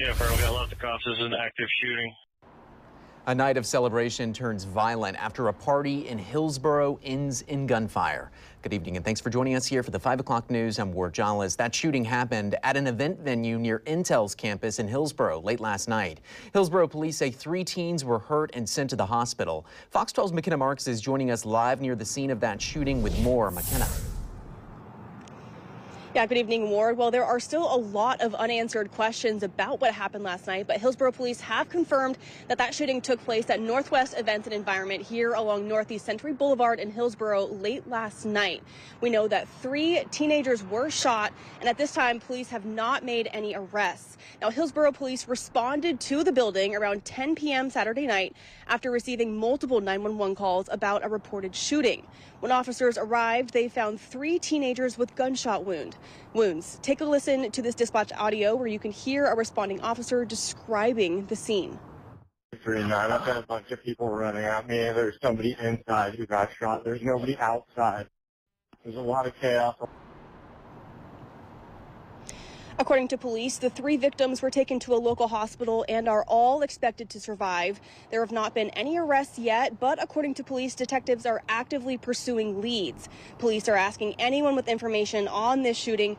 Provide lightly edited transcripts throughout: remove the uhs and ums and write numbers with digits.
Yeah, Colonel, we got lots of cops. This is an active shooting. A night of celebration turns violent after a party in Hillsboro ends in gunfire. Good evening and thanks for joining us here for the 5 o'clock news. I'm Ward Jolles. That shooting happened at an event venue near Intel's campus in Hillsboro late last night. Hillsboro police say 3 teens were hurt and sent to the hospital. Fox 12's McKenna Marks is joining us live near the scene of that shooting with more. McKenna. Yeah, good evening, Ward. Well, there are still a lot of unanswered questions about what happened last night, but Hillsboro police have confirmed that that shooting took place at Northwest Events and Environment here along Northeast Century Boulevard in Hillsboro late last night. We know that 3 teenagers were shot, and at this time, police have not made any arrests. Now, Hillsboro police responded to the building around 10 p.m. Saturday night after receiving multiple 911 calls about a reported shooting. When officers arrived, they found 3 teenagers with gunshot wounds. Take a listen to this dispatch audio where you can hear a responding officer describing the scene. I've had a bunch of people running at me. There's somebody inside who got shot. There's nobody outside. There's a lot of chaos. According to police, the 3 victims were taken to a local hospital and are all expected to survive. There have not been any arrests yet, but according to police, detectives are actively pursuing leads. Police are asking anyone with information on this shooting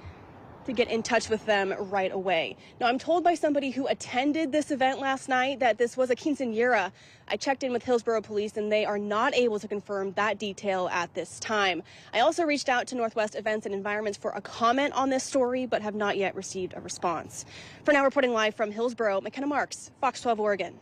to get in touch with them right away. Now, I'm told by somebody who attended this event last night that this was a quinceañera. I checked in with Hillsboro police and they are not able to confirm that detail at this time. I also reached out to Northwest Events and Environments for a comment on this story, but have not yet received a response. For now, reporting live from Hillsboro, McKenna Marks, Fox 12 Oregon.